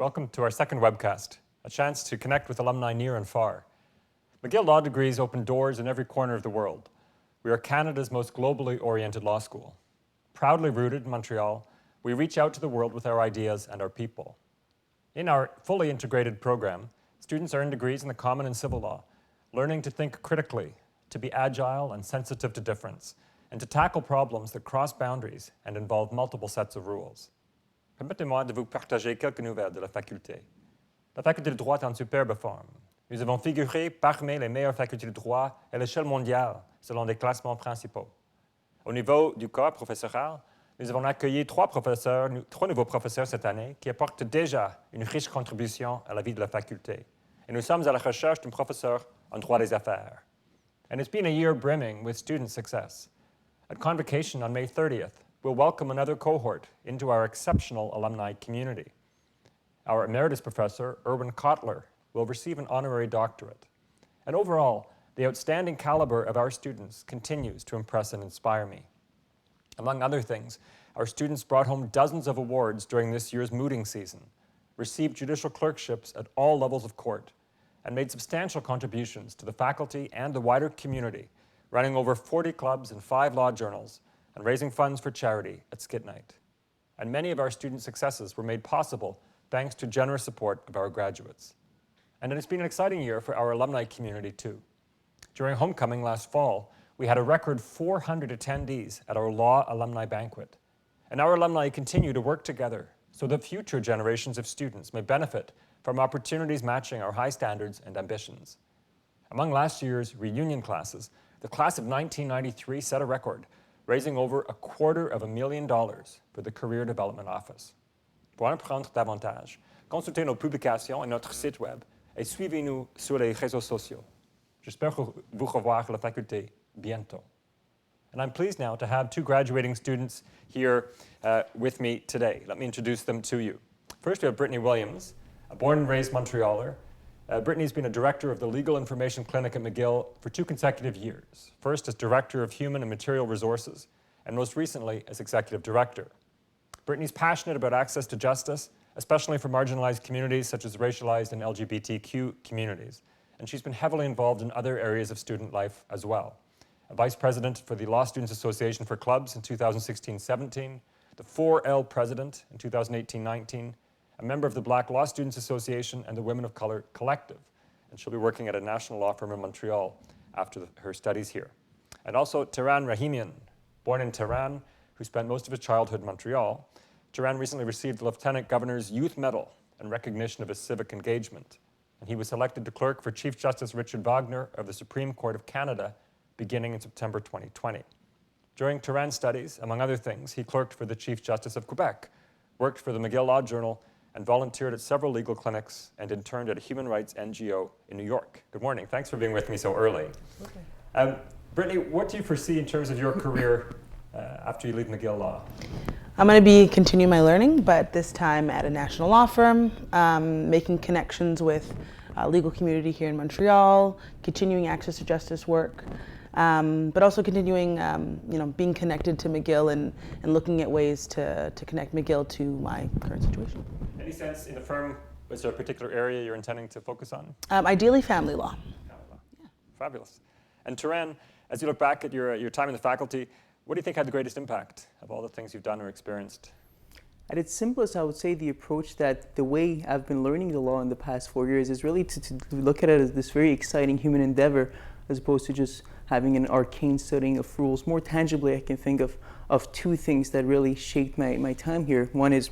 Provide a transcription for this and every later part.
Welcome to our second webcast, a chance to connect with alumni near and far. McGill law degrees open doors in every corner of the world. We are Canada's most globally oriented law school. Proudly rooted in Montreal, we reach out to the world with our ideas and our people. In our fully integrated program, students earn degrees in the common and civil law, learning to think critically, to be agile and sensitive to difference, and to tackle problems that cross boundaries and involve multiple sets of rules. Permettez-moi de vous partager quelques nouvelles de la faculté. La faculté de droit est en superbe forme. Nous avons figuré parmi les meilleures facultés de droit à l'échelle mondiale, selon les classements principaux. Au niveau du corps professoral, nous avons accueilli trois nouveaux professeurs cette année qui apportent déjà une riche contribution à la vie de la faculté. Et nous sommes à la recherche d'un professeur en droit des affaires. And it's been a year brimming with student success. At convocation on May 30th, we'll welcome another cohort into our exceptional alumni community. Our emeritus professor, Erwin Kotler, will receive an honorary doctorate. And overall, the outstanding caliber of our students continues to impress and inspire me. Among other things, our students brought home dozens of awards during this year's mooting season, received judicial clerkships at all levels of court, and made substantial contributions to the faculty and the wider community, running over 40 clubs and 5 law journals, and raising funds for charity at Skit Night. And many of our student successes were made possible thanks to generous support of our graduates. And it's been an exciting year for our alumni community too. During homecoming last fall, we had a record 400 attendees at our law alumni banquet. And our alumni continue to work together so that future generations of students may benefit from opportunities matching our high standards and ambitions. Among last year's reunion classes, the class of 1993 set a record, raising over $250,000 for the Career Development Office. Pour en apprendre davantage, consultez nos publications et notre site web et suivez-nous sur les réseaux sociaux. J'espère vous revoir à la faculté bientôt. And I'm pleased now to have two graduating students here with me today. Let me introduce them to you. First, we have Brittany Williams, a born and raised Montrealer. Brittany's been a director of the Legal Information Clinic at McGill for 2 consecutive years, first as Director of Human and Material Resources, and most recently as Executive Director. Brittany's passionate about access to justice, especially for marginalized communities such as racialized and LGBTQ communities, and she's been heavily involved in other areas of student life as well. A Vice President for the Law Students Association for Clubs in 2016-17, the 4L President in 2018-19, a member of the Black Law Students Association and the Women of Color Collective, and she'll be working at a national law firm in Montreal after her studies here. And also Tehran Rahimian, born in Tehran, who spent most of his childhood in Montreal. Tehran recently received the Lieutenant Governor's Youth Medal in recognition of his civic engagement, and he was selected to clerk for Chief Justice Richard Wagner of the Supreme Court of Canada beginning in September 2020. During Tehran's studies, among other things, he clerked for the Chief Justice of Quebec, worked for the McGill Law Journal, and volunteered at several legal clinics and interned at a human rights NGO in New York. Good morning. Thanks for being with me so early. Okay. Brittany, what do you foresee in terms of your career after you leave McGill Law? I'm going to be continuing my learning, but this time at a national law firm, making connections with legal community here in Montreal, continuing access to justice work, but also continuing, being connected to McGill and looking at ways to connect McGill to my current situation. Any sense in the firm, is there a particular area you're intending to focus on? Ideally family law. Family law. Yeah. Fabulous. And Tehran, as you look back at your time in the faculty, what do you think had the greatest impact of all the things you've done or experienced? At its simplest, I would say the approach that the way I've been learning the law in the past 4 years is really to look at it as this very exciting human endeavor, as opposed to just having an arcane studying of rules. More tangibly, I can think of 2 things that really shaped my time here. One is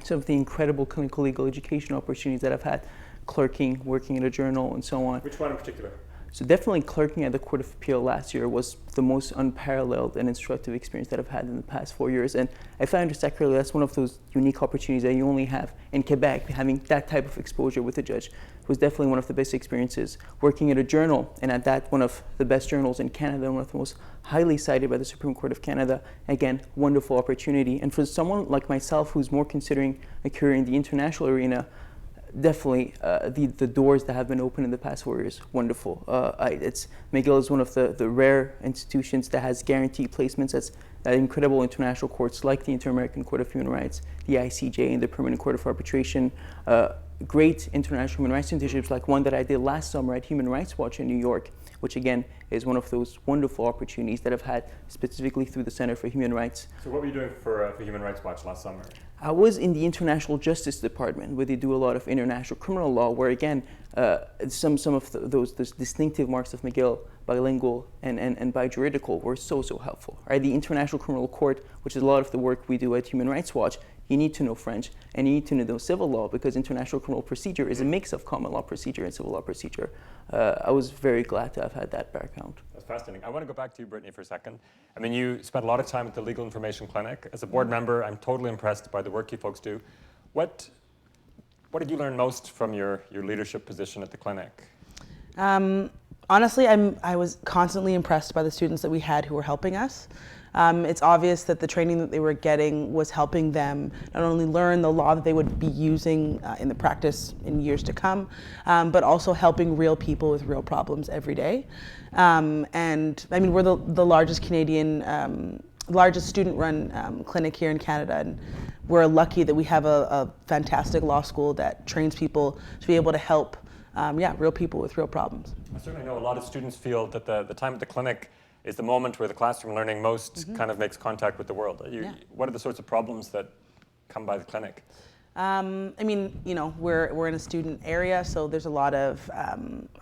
some of the incredible clinical legal education opportunities that I've had, clerking, working at a journal, and so on. Which one in particular? So definitely clerking at the Court of Appeal last year was the most unparalleled and instructive experience that I've had in the past 4 years. And if I understand correctly, that's one of those unique opportunities that you only have in Quebec. Having that type of exposure with a judge was definitely one of the best experiences. Working at a journal, and at that, one of the best journals in Canada, one of the most highly cited by the Supreme Court of Canada. Again, wonderful opportunity. And for someone like myself who's more considering a career in the international arena, definitely the doors that have been opened in the past 4 years, wonderful. McGill is one of the rare institutions that has guaranteed placements at incredible international courts like the Inter-American Court of Human Rights, the ICJ, and the Permanent Court of Arbitration. Great international human rights internships like one that I did last summer at Human Rights Watch in New York, which again is one of those wonderful opportunities that I've had specifically through the Center for Human Rights. So what were you doing for Human Rights Watch last summer? I was in the International Justice Department, where they do a lot of international criminal law, where again, some of those distinctive marks of McGill, bilingual and bijuridical, were so helpful. Right? The International Criminal Court, which is a lot of the work we do at Human Rights Watch, you need to know French and you need to know civil law, because international criminal procedure is a mix of common law procedure and civil law procedure. I was very glad to have had that background. That's fascinating. I want to go back to you, Brittany, for a second. I mean, you spent a lot of time at the Legal Information Clinic. As a board member, I'm totally impressed by the work you folks do. What did you learn most from your leadership position at the clinic? Honestly, I was constantly impressed by the students that we had who were helping us. It's obvious that the training that they were getting was helping them not only learn the law that they would be using in the practice in years to come, but also helping real people with real problems every day. And I mean, we're the largest Canadian, largest student-run clinic here in Canada, and we're lucky that we have a fantastic law school that trains people to be able to help real people with real problems. I certainly know a lot of students feel that the time at the clinic is the moment where the classroom learning most kind of makes contact with the world. What are the sorts of problems that come by the clinic? I mean, you know, we're in a student area, so there's a lot of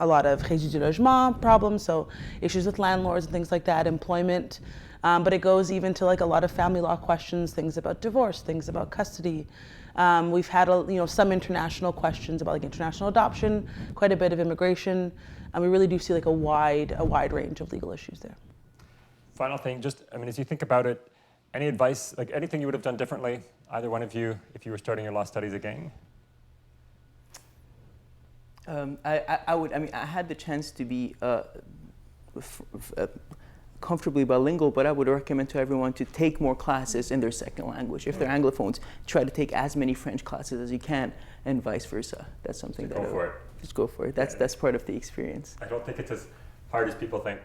régie du logement problems, so issues with landlords and things like that, employment. But it goes even to like a lot of family law questions, things about divorce, things about custody. We've had some international questions about like international adoption, quite a bit of immigration. We really do see like a wide range of legal issues there. Final thing, as you think about it, any advice, like anything you would have done differently, either one of you, if you were starting your law studies again? I had the chance to be comfortably bilingual, but I would recommend to everyone to take more classes in their second language. If they're Anglophones, try to take as many French classes as you can, and vice versa. That's something Go for it. Just go for it. That's part of the experience. I don't think it's as hard as people think.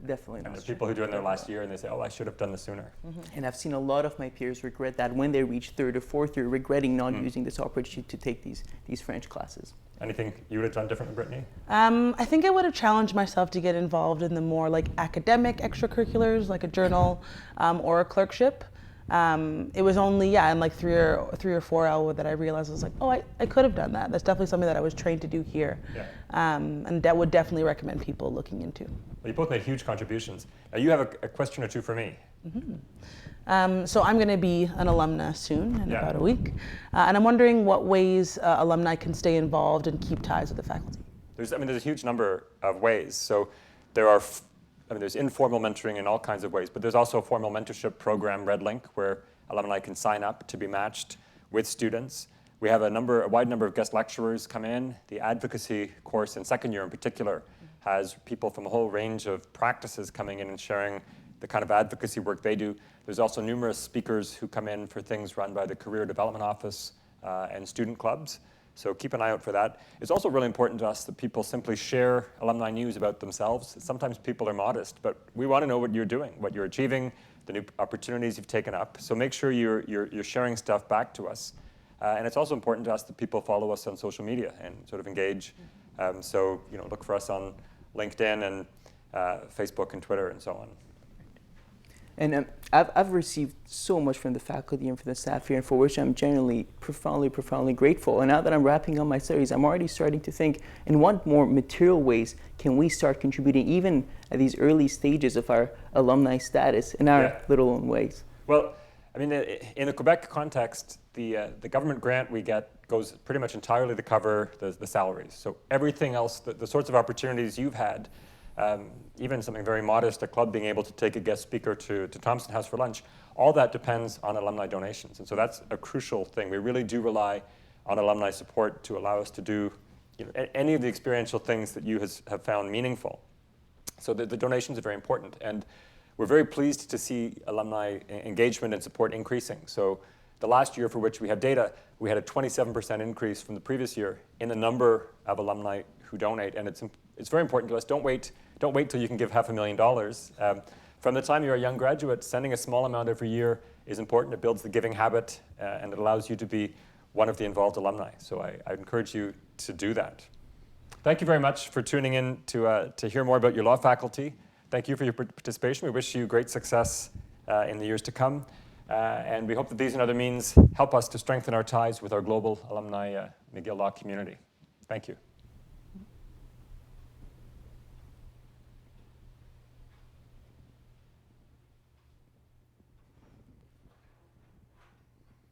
Definitely not. And there's people who do it in their last year and they say, oh, I should have done this sooner. And I've seen a lot of my peers regret that when they reach third or fourth year, regretting not using this opportunity to take these French classes. Anything you would have done differently, Brittany? I think I would have challenged myself to get involved in the more like academic extracurriculars, like a journal or a clerkship. It was only in like three or four hours that I realized I was like, oh, I could have done that. That's definitely something that I was trained to do here, and that would definitely recommend people looking into. Well, you both made huge contributions. Now you have a question or two for me. So I'm going to be an alumna soon, in about a week, and I'm wondering what ways alumni can stay involved and keep ties with the faculty. There's a huge number of ways. So there's informal mentoring in all kinds of ways, but there's also a formal mentorship program, Red Link, where alumni can sign up to be matched with students. We have a wide number of guest lecturers come in. The advocacy course in second year in particular has people from a whole range of practices coming in and sharing the kind of advocacy work they do. There's also numerous speakers who come in for things run by the Career Development Office and student clubs. So keep an eye out for that. It's also really important to us that people simply share alumni news about themselves. Sometimes people are modest, but we want to know what you're doing, what you're achieving, the new opportunities you've taken up. So make sure you're sharing stuff back to us. And it's also important to us that people follow us on social media and sort of engage. So look for us on LinkedIn and Facebook and Twitter and so on. And I've received so much from the faculty and from the staff here, and for which I'm genuinely profoundly grateful. And now that I'm wrapping up my studies, I'm already starting to think, in what more material ways can we start contributing, even at these early stages of our alumni status, in our little own ways? Well, in the Quebec context, the government grant we get goes pretty much entirely to cover the salaries. So everything else, the sorts of opportunities you've had, even something very modest, a club being able to take a guest speaker to Thompson House for lunch, all that depends on alumni donations. And so that's a crucial thing. We really do rely on alumni support to allow us to do any of the experiential things that you have found meaningful. So the donations are very important. And we're very pleased to see alumni engagement and support increasing. So The last year for which we have data, we had a 27% increase from the previous year in the number of alumni who donate, and it's very important to us. Don't wait till you can give $500,000. From the time you're a young graduate, sending a small amount every year is important. It builds the giving habit, and it allows you to be one of the involved alumni. So I encourage you to do that. Thank you very much for tuning in to hear more about your law faculty. Thank you for your participation. We wish you great success in the years to come. And we hope that these and other means help us to strengthen our ties with our global alumni McGill Law community. Thank you.